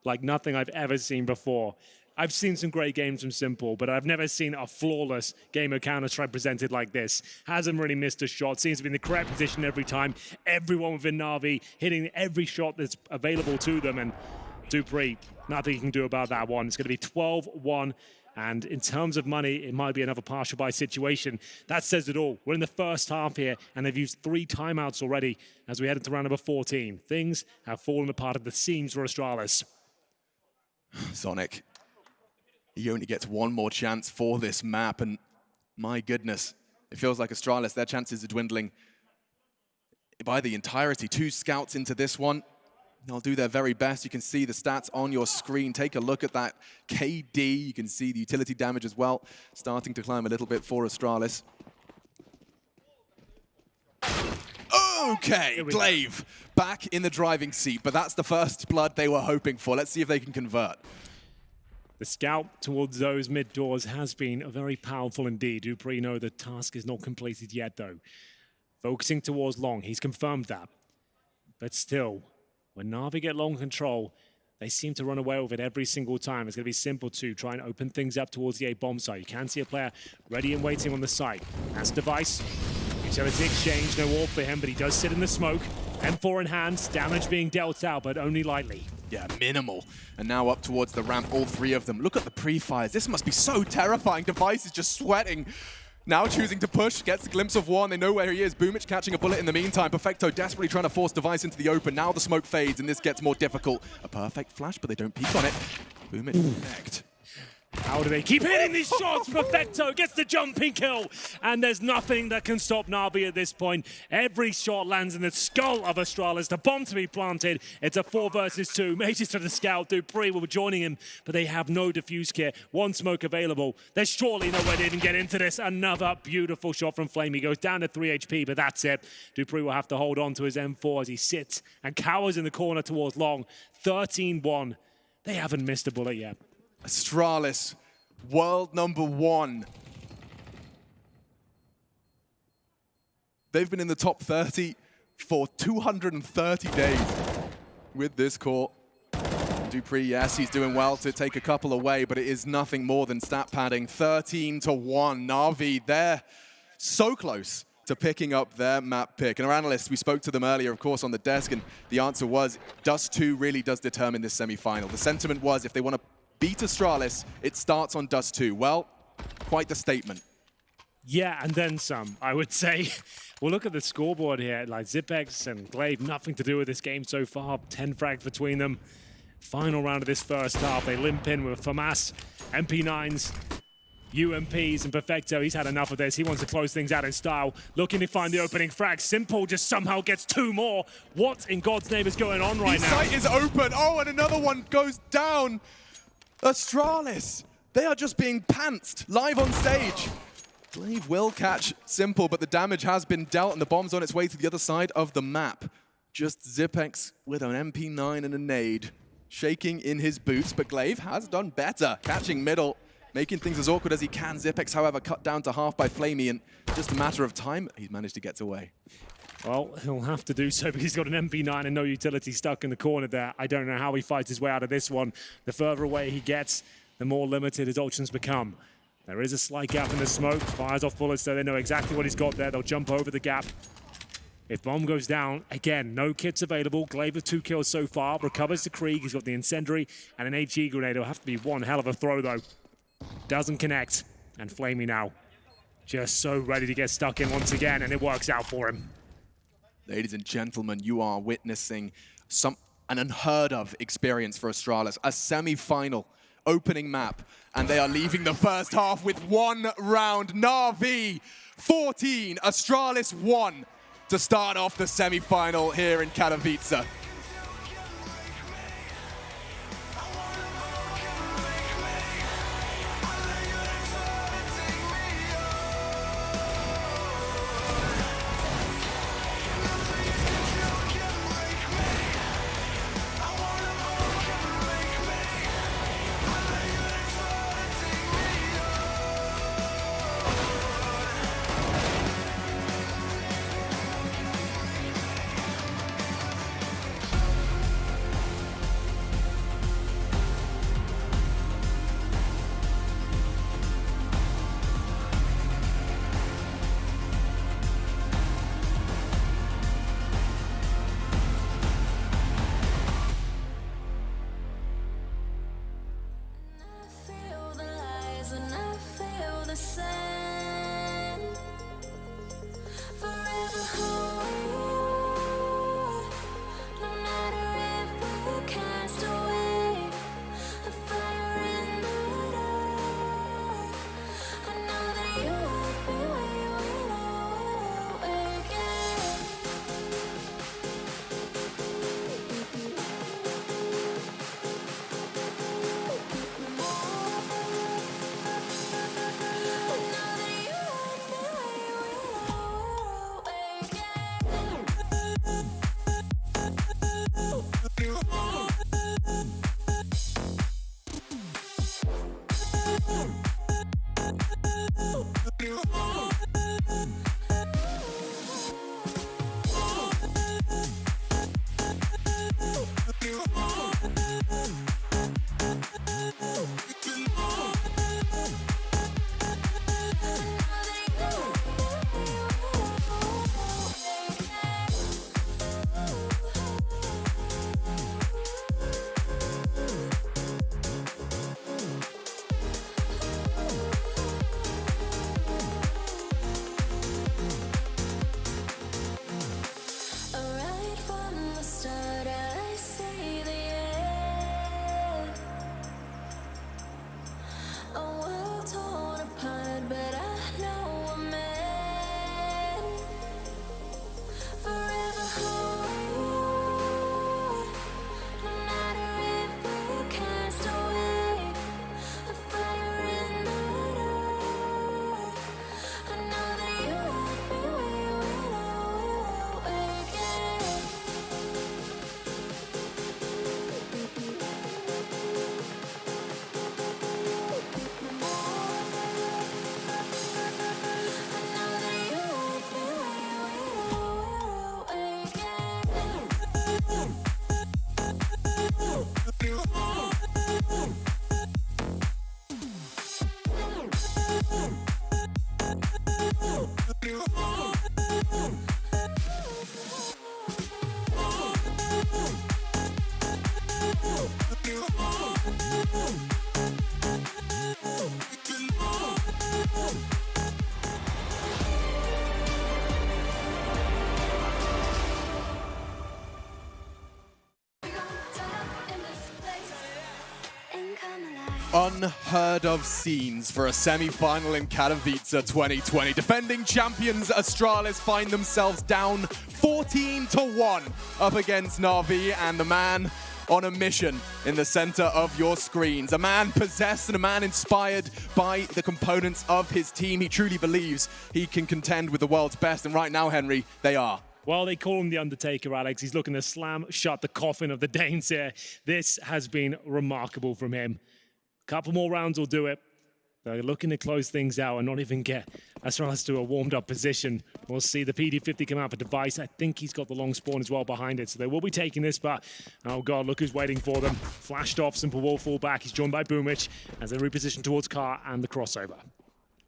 like nothing I've ever seen before. I've seen some great games from Simple, but I've never seen a flawless game of Counter-Strike presented like this. Hasn't really missed a shot, seems to be in the correct position every time. Everyone within Na'Vi hitting every shot that's available to them, and Dupree, nothing he can do about that one. It's going to be 12-1, and in terms of money, it might be another partial buy situation. That says it all. We're in the first half here, and they've used 3 timeouts already as we head into round number 14. Things have fallen apart at the seams for Astralis. Sonic. He only gets one more chance for this map, and my goodness, it feels like Astralis, their chances are dwindling by the entirety. 2 scouts into this one. They'll do their very best. You can see the stats on your screen. Take a look at that KD. You can see the utility damage as well, starting to climb a little bit for Astralis. Okay, Glaive back in the driving seat, but that's the first blood they were hoping for. Let's see if they can convert. The scout towards those mid doors has been very powerful indeed. Dupree know the task is not completed yet though. Focusing towards long, he's confirmed that. But still, when Na'Vi get long control, they seem to run away with it every single time. It's going to be simple to try and open things up towards the A bomb site. You can see a player ready and waiting on the site. That's Device. Utility exchange, no orb for him, but he does sit in the smoke. M4 in hand, damage being dealt out, but only lightly. Yeah, minimal. And now up towards the ramp, all 3 of them. Look at the pre-fires. This must be so terrifying. Device is just sweating. Now choosing to push, gets a glimpse of one. They know where he is. Boomich catching a bullet in the meantime. Perfecto desperately trying to force Device into the open. Now the smoke fades, and this gets more difficult. A perfect flash, but they don't peek on it. Boomich connect. How do they keep hitting these shots? Perfecto gets the jumping kill, and there's nothing that can stop Na'Vi at this point. Every shot lands in the skull of Astralis. The bomb to be planted. It's a 4 versus 2. Mages to the scout. Dupree will be joining him, but they have no diffuse care. 1 smoke available. There's surely no way they can get into this. Another beautiful shot from Flame. He goes down to 3 HP, but that's it. Dupree will have to hold on to his M4 as he sits and cowers in the corner towards long. 13-1. They haven't missed a bullet yet. Astralis, world number 1. They've been in the top 30 for 230 days with this core. Dupree, yes, he's doing well to take a couple away, but it is nothing more than stat padding. 13-1. Na'Vi, they're so close to picking up their map pick. And our analysts, we spoke to them earlier, of course, on the desk, and the answer was Dust2 really does determine this semi-final. The sentiment was if they want to beat Astralis, it starts on Dust2. Well, quite the statement. Yeah, and then some, I would say. Well, look at the scoreboard here. Like Zipex and Glaive, nothing to do with this game so far. 10 frags between them. Final round of this first half. They limp in with FAMAS, MP9s. UMPs and Perfecto, he's had enough of this. He wants to close things out in style, looking to find the opening frag. Simple just somehow gets 2 more. What in God's name is going on right now? The site is open. Oh, and another one goes down. Astralis, they are just being pantsed live on stage. Glaive will catch Simple, but the damage has been dealt and the bomb's on its way to the other side of the map. Just Zipex with an MP9 and a nade, shaking in his boots, but Glaive has done better, catching middle, making things as awkward as he can. Zipex, however, cut down to half by Flamey, and just a matter of time, he's managed to get away. Well, he'll have to do so because he's got an MP9 and no utility stuck in the corner there. I don't know how he fights his way out of this one. The further away he gets, the more limited his options become. There is a slight gap in the smoke, fires off bullets so they know exactly what he's got there. They'll jump over the gap. If bomb goes down, again, no kits available. Glaive with 2 kills so far, recovers to Krieg. He's got the incendiary and an HE grenade. It'll have to be one hell of a throw though. Doesn't connect, and Flamey now just so ready to get stuck in once again, and it works out for him. Ladies and gentlemen, you are witnessing an unheard of experience for Astralis, a semi-final opening map, and they are leaving the first half with 1 round. Na'Vi 14, Astralis 1 to start off the semi-final here in Katowice. Unheard of scenes for a semi-final in Katowice 2020. Defending champions Astralis find themselves down 14-1 up against Na'Vi, and the man on a mission in the center of your screens. A man possessed and a man inspired by the components of his team. He truly believes he can contend with the world's best, and right now, Henry, they are. Well, they call him the Undertaker, Alex. He's looking to slam shut the coffin of the Danes here. This has been remarkable from him. A couple more rounds will do it. They're looking to close things out and not even get Astralis to a warmed-up position. We'll see the PD-50 come out for Device. I think he's got the long spawn as well behind it, so they will be taking this, but oh god, look who's waiting for them. Flashed off, Simple will fall back. He's joined by Boomich as they reposition towards Car and the crossover.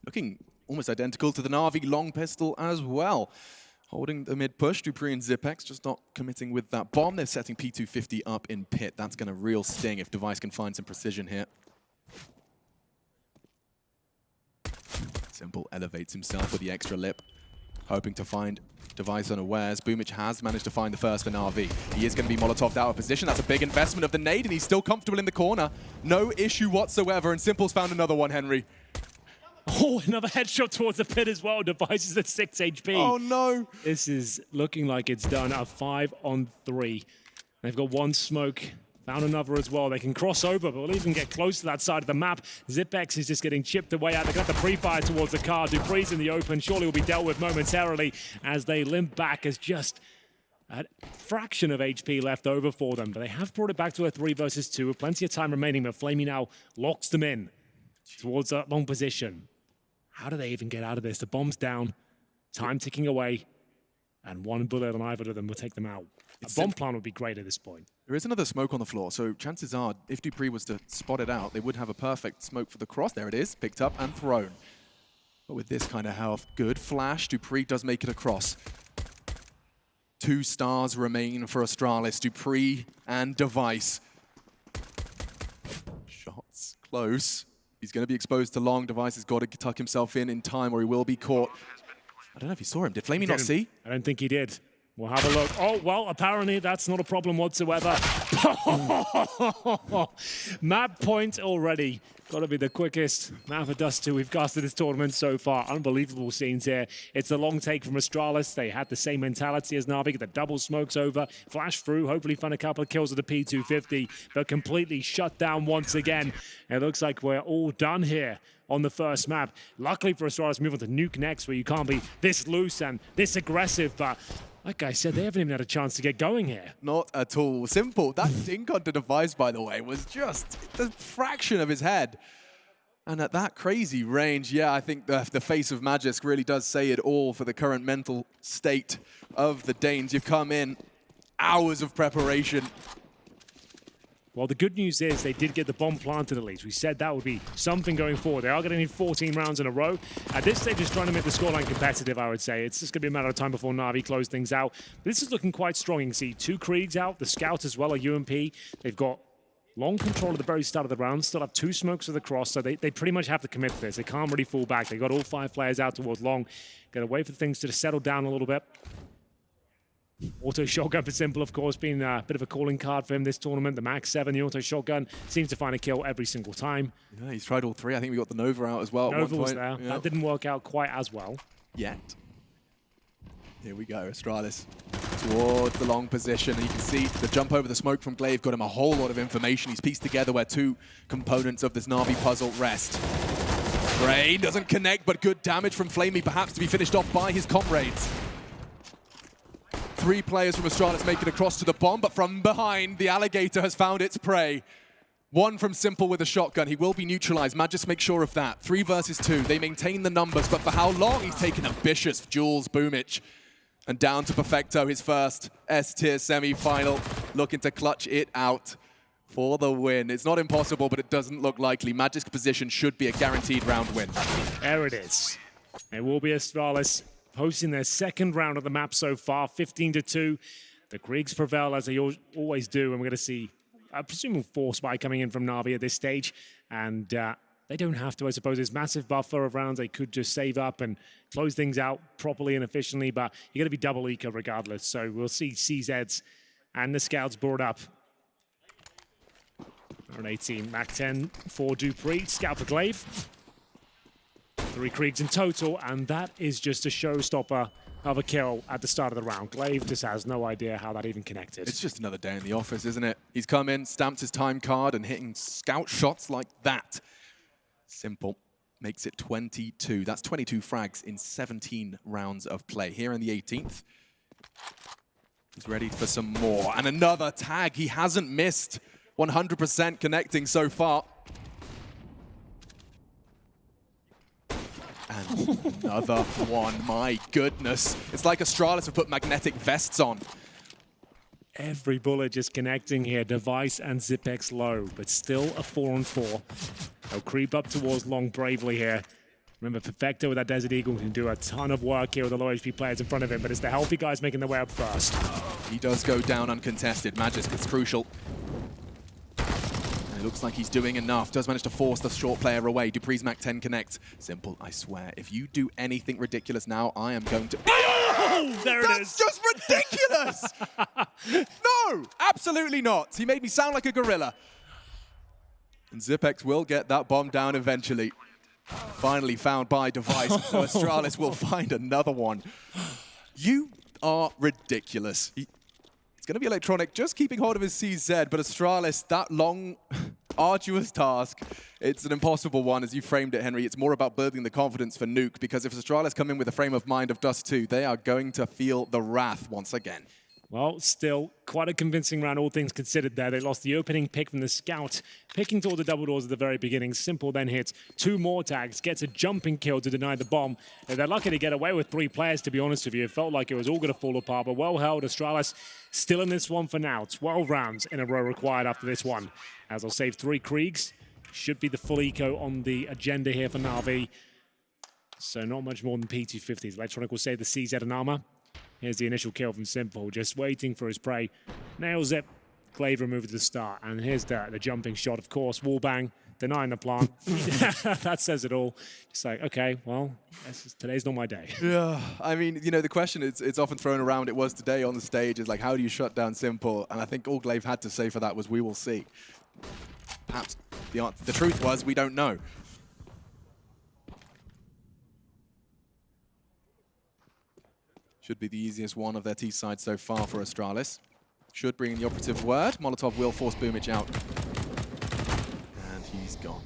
Looking almost identical to the Na'Vi long pistol as well. Holding the mid-push, Dupree and Zipex just not committing with that bomb. They're setting P250 up in pit. That's going to real sting if Device can find some precision here. Simple elevates himself with the extra lip, hoping to find Device unawares. Boomich has managed to find the first for Na'Vi. He is going to be Molotov'd out of position. That's a big investment of the nade, and he's still comfortable in the corner. No issue whatsoever, and Simple's found another one, Henry. Oh, another headshot towards the pit as well. Device is at 6 HP. Oh, no. This is looking like it's done. A 5-on-3. They've got one smoke. Found another as well. They can cross over, but we'll even get close to that side of the map. Zipex is just getting chipped away out. They got the pre-fire towards the car. Dupree's in the open. Surely will be dealt with momentarily as they limp back as just a fraction of HP left over for them. But they have brought it back to a 3 versus 2 with plenty of time remaining, but Flamey now locks them in towards that long position. How do they even get out of this? The bomb's down, time ticking away, and one bullet on either of them will take them out. A bomb plant would be great at this point. There is another smoke on the floor, so chances are, if Dupree was to spot it out, they would have a perfect smoke for the cross. There it is, picked up and thrown. But with this kind of health, good flash. Dupree does make it across. 2 stars remain for Astralis, Dupree and Device. Shots close. He's going to be exposed to long. Device has got to tuck himself in time or he will be caught. I don't know if he saw him. Did Flamey not see? I don't think he did. We'll have a look. Oh, well, apparently that's not a problem whatsoever. Map point already. Got to be the quickest map for Dust2 we've casted this tournament so far. Unbelievable scenes here. It's the long take from Astralis. They had the same mentality as Na'Vi. The double smokes over, flash through, hopefully find a couple of kills with the P250, but completely shut down once again. It looks like we're all done here on the first map. Luckily for Astralis, move on to Nuke next, where you can't be this loose and this aggressive, but like I said, they haven't even had a chance to get going here. Not at all. Simple. That dink onto Device, by the way, was just the fraction of his head. And at that crazy range, yeah, I think the face of Magisk really does say it all for the current mental state of the Danes. You've come in, hours of preparation. Well, the good news is they did get the bomb planted at least. We said that would be something going forward. They are going to need 14 rounds in a row. At this stage, just trying to make the scoreline competitive, I would say. It's just going to be a matter of time before Na'Vi close things out. This is looking quite strong. You can see 2 Kriegs out, the Scout as well, a UMP. They've got long control at the very start of the round, still have 2 smokes to the cross, so they pretty much have to commit to this. They can't really fall back. They've got all 5 players out towards long. Got to wait for things to settle down a little bit. Auto shotgun for Simple, of course, being a bit of a calling card for him this tournament. The Max 7, the auto shotgun, seems to find a kill every single time. Yeah, he's tried all 3. I think we got the Nova out as well. Nova was there. Yeah. That didn't work out quite as well. Yet. Here we go, Astralis towards the long position. And you can see the jump over the smoke from Glaive got him a whole lot of information. He's pieced together where 2 components of this Na'Vi puzzle rest. Brain doesn't connect, but good damage from Flamey, perhaps to be finished off by his comrades. 3 players from Astralis make it across to the bomb, but from behind, the Alligator has found its prey. 1 from Simple with a shotgun. He will be neutralized. Magisk make sure of that. 3 versus 2. They maintain the numbers, but for how long? He's taken ambitious Jules Boomich. And down to Perfecto, his first S-tier semi-final, looking to clutch it out for the win. It's not impossible, but it doesn't look likely. Magisk's position should be a guaranteed round win. There it is. It will be Astralis hosting their 2nd round of the map so far, 15-2. The Kriegs prevail as they always do, and we're going to see a presumable force spy coming in from Na'Vi at this stage. And they don't have to, I suppose. There's massive buffer of rounds. They could just save up and close things out properly and efficiently, but you're going to be double eco regardless. So we'll see CZs and the Scouts brought up. Around 18, Mac 10 for Dupree, scout for Glaive. 3 Kriegs in total, and that is just a showstopper of a kill at the start of the round. Glaive just has no idea how that even connected. It's just another day in the office, isn't it? He's come in, stamped his time card, and hitting scout shots like that. Simple. Makes it 22. That's 22 frags in 17 rounds of play. Here in the 18th, he's ready for some more. And another tag. He hasn't missed. 100% connecting so far. And another one. My goodness. It's like Astralis have put magnetic vests on. Every bullet just connecting here. Device and Zipex low, but still a 4-on-4. They'll creep up towards long bravely here. Remember, Perfecto with that Desert Eagle can do a ton of work here with the low HP players in front of him, but it's the healthy guys making their way up first. He does go down uncontested. Magisk is crucial. And it looks like he's doing enough. Does manage to force the short player away. Dupree's Mac 10 connects. Simple, I swear. If you do anything ridiculous now, I am going to... Oh, there it is. That's just ridiculous! No, absolutely not. He made me sound like a gorilla. And Zipex will get that bomb down eventually. Finally found by Device, so Astralis will find another one. You are ridiculous. It's going to be Electronic just keeping hold of his CZ, but Astralis, that long, arduous task, it's an impossible one as you framed it, Henry. It's more about building the confidence for Nuke, because if Astralis come in with the frame of mind of Dust2, they are going to feel the wrath once again. Well, still quite a convincing round, all things considered there. They lost the opening pick from the scout, picking toward the double doors at the very beginning. Simple then hits 2 more tags, gets a jumping kill to deny the bomb. They're lucky to get away with 3 players, to be honest with you. It felt like it was all going to fall apart, but well held. Astralis still in this one for now. 12 rounds in a row required after this one. As I'll save 3 Kriegs. Should be the full eco on the agenda here for Na'Vi. So not much more than P250s. Electronic will save the CZ and armor. Here's the initial kill from Simple, just waiting for his prey. Nails it. Glaive removed at the start. And here's the jumping shot, of course. Wallbang, denying the plant. That says it all. Just like, okay, well, today's not my day. Yeah, I mean, you know, the question it's often thrown around, it was today on the stage, is like, how do you shut down Simple? And I think all Glaive had to say for that was, we will see. Perhaps the truth was, we don't know. Should be the easiest one of their T-side so far for Astralis. Should bring in the operative word. Molotov will force Boomich out. And he's gone.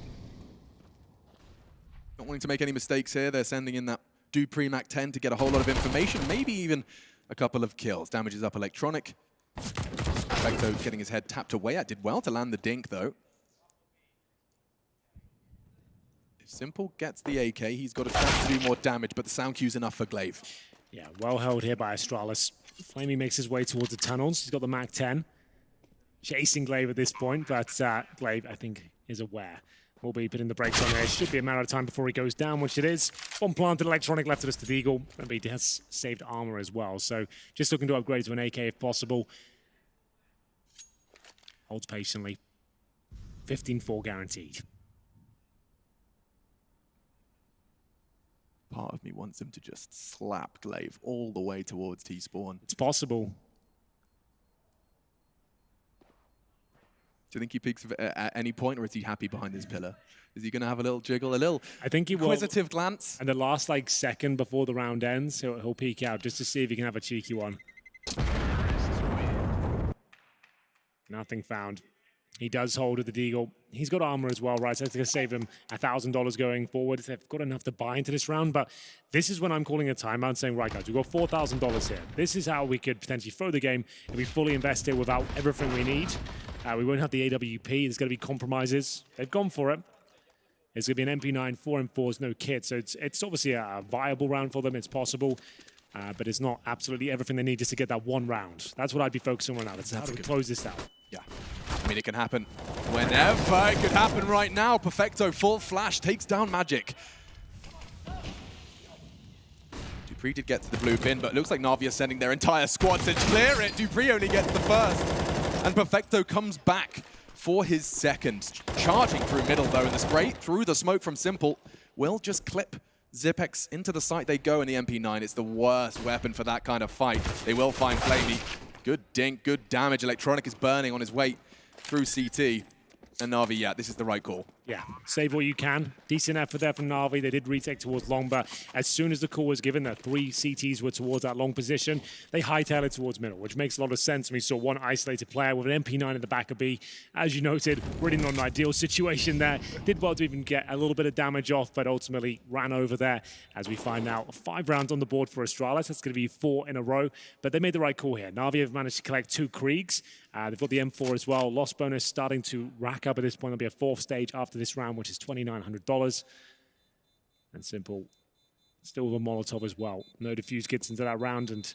Not wanting to make any mistakes here. They're sending in that Dupree Mac 10 to get a whole lot of information, maybe even a couple of kills. Damages up Electronic. Perfecto getting his head tapped away. That did well to land the dink, though. If Simple gets the AK, he's got a chance to do more damage, but the sound cue's enough for Glaive. Yeah, well held here by Astralis. Flamey makes his way towards the tunnels. He's got the Mac 10. Chasing Glaive at this point, but Glaive, I think, is aware. Will be putting the brakes on there. Should be a matter of time before he goes down, which it is. One planted Electronic left of us to Deagle. But he has saved armor as well. So just looking to upgrade to an AK if possible. Holds patiently. 15-4 guaranteed. Part of me wants him to just slap Glaive all the way towards T-spawn. It's possible. Do you think he peeks at any point, or is he happy behind his pillar? Is he going to have a little jiggle, a little I think he will. Inquisitive glance? And the last second before the round ends, he'll peek out just to see if he can have a cheeky one. Nothing found. He does hold with the Deagle. He's got armor as well, right? So that's going to save him $1,000 going forward. They've got enough to buy into this round, but this is when I'm calling a timeout and saying, right, guys, we've got $4,000 here. This is how we could potentially throw the game if we fully invest it without everything we need. We won't have the AWP. There's going to be compromises. They've gone for it. It's going to be an MP9, 4M4s, no kit. So it's obviously a viable round for them. It's possible. But it's not absolutely everything they need just to get that one round. That's what I'd be focusing on now. That's how do we close this out. Yeah. I mean, it can happen whenever. It could happen right now. Perfecto, full flash, takes down Magic. Dupree did get to the blue pin, but it looks like Na'Vi are sending their entire squad to clear it. Dupree only gets the first. And Perfecto comes back for his second. Charging through middle, though, and the spray through the smoke from Simple will just clip Zipex into the site they go in the MP9. It's the worst weapon for that kind of fight. They will find Flamey. Good dink, good damage. Electronic is burning on his way through CT. And Na'Vi, yeah, this is the right call. Yeah, save what you can. Decent effort there from Na'Vi. They did retake towards long, but as soon as the call was given, the 3 CTs were towards that long position, they hightailed it towards middle, which makes a lot of sense. We saw one isolated player with an MP9 in the back of B. As you noted, really not an ideal situation there. Did well to even get a little bit of damage off, but ultimately ran over there. As we find out, 5 rounds on the board for Astralis. That's going to be 4 in a row, but they made the right call here. Na'Vi have managed to collect 2 Kriegs. They've got the M4 as well. Loss bonus starting to rack up at this point. There'll be a 4th stage after this round, which is $2,900. And Simple still with a Molotov as well. No defuse gets into that round. And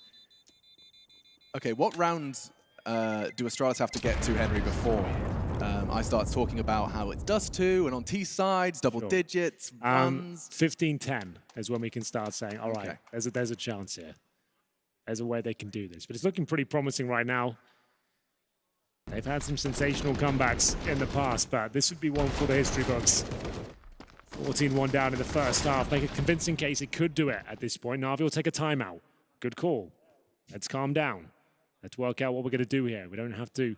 okay, what rounds do Astralis have to get to, Henry, before I start talking about how it's Dust2 and on T sides, double digits, runs? 15-10 is when we can start saying, all right, there's a chance here. There's a way they can do this. But it's looking pretty promising right now. They've had some sensational comebacks in the past, but this would be one for the history books. 14-1 down in the first half. Make a convincing case it could do it at this point. Na'Vi will take a timeout. Good call. Let's calm down. Let's work out what we're going to do here. We don't have to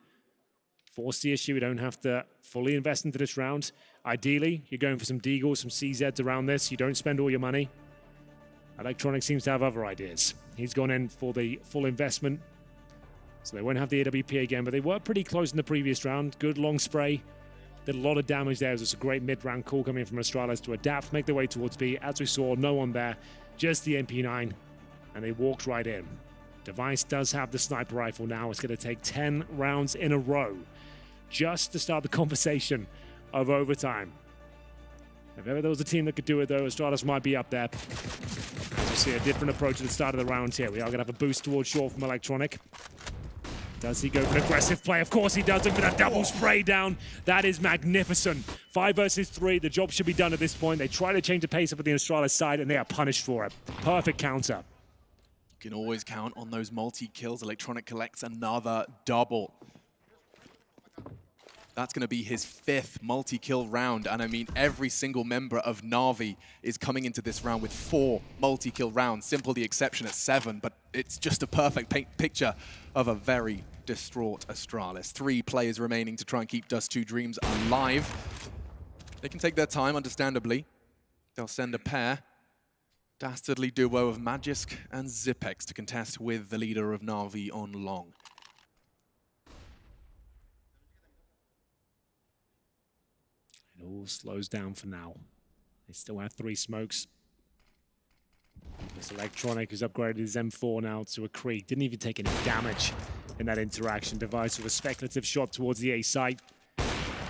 force the issue. We don't have to fully invest into this round. Ideally, you're going for some Deagles, some CZs around this. You don't spend all your money. Electronic seems to have other ideas. He's gone in for the full investment. So they won't have the AWP again, but they were pretty close in the previous round. Good long spray. Did a lot of damage there. It was a great mid-round call coming from Astralis to adapt, make their way towards B. As we saw, no one there, just the MP9, and they walked right in. Device does have the sniper rifle now. It's going to take 10 rounds in a row just to start the conversation of overtime. If ever there was a team that could do it, though, Astralis might be up there. As you see, a different approach at the start of the round here. We are going to have a boost towards short from Electronic. Does he go for an aggressive play? Of course he does. Look at that double spray down. That is magnificent. 5 versus 3. The job should be done at this point. They try to change the pace up at the Astralis side, and they are punished for it. Perfect counter. You can always count on those multi-kills. Electronic collects another double. That's going to be his 5th multi-kill round. And I mean, every single member of Na'Vi is coming into this round with 4 multi-kill rounds. Simple the exception at 7, but it's just a perfect picture of a very distraught Astralis. 3 players remaining to try and keep Dust2 dreams alive. They can take their time, understandably. They'll send a pair. Dastardly duo of Magisk and Zipex to contest with the leader of Na'Vi on long. It all slows down for now. They still have 3 smokes. This Electronic has upgraded his M4 now to a Krieg. Didn't even take any damage in that interaction. Device with a speculative shot towards the A site.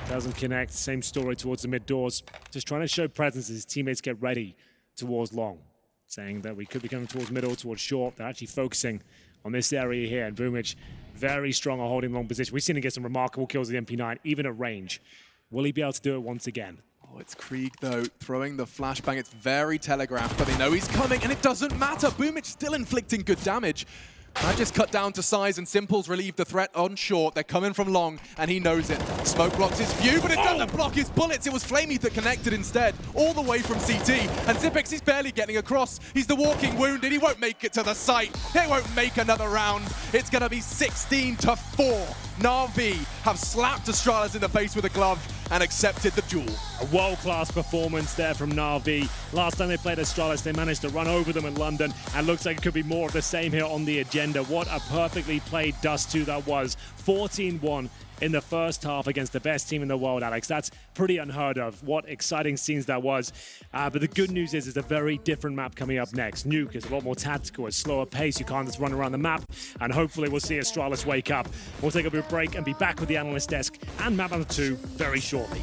Doesn't connect. Same story towards the mid doors. Just trying to show presence as his teammates get ready towards long. Saying that we could be coming towards middle, towards short. They're actually focusing on this area here. And Boomich, very strong on holding long position. We've seen him get some remarkable kills with the MP9, even at range. Will he be able to do it once again? Oh, it's Krieg, though, throwing the flashbang. It's very telegraphed, but they know he's coming, and it doesn't matter. Boomich still inflicting good damage. Magisk cut down to size, and Simple's relieved the threat on short. They're coming from long, and he knows it. Smoke blocks his view, but it doesn't block his bullets. It was Flamey that connected instead, all the way from CT. And Zipex is barely getting across. He's the walking wounded. He won't make it to the site. He won't make another round. It's going to be 16-4. Na'Vi have slapped Astralis in the face with a glove and accepted the duel. A world-class performance there from Na'Vi. Last time they played Astralis, they managed to run over them in London, and looks like it could be more of the same here on the agenda. What a perfectly played Dust2 that was. 14-1 in the first half against the best team in the world, Alex. That's pretty unheard of. What exciting scenes that was. But the good news is, it's a very different map coming up next. Nuke is a lot more tactical, a slower pace. You can't just run around the map, and hopefully we'll see Astralis wake up. We'll take a bit of a break and be back with the analyst desk and map number 2 very shortly.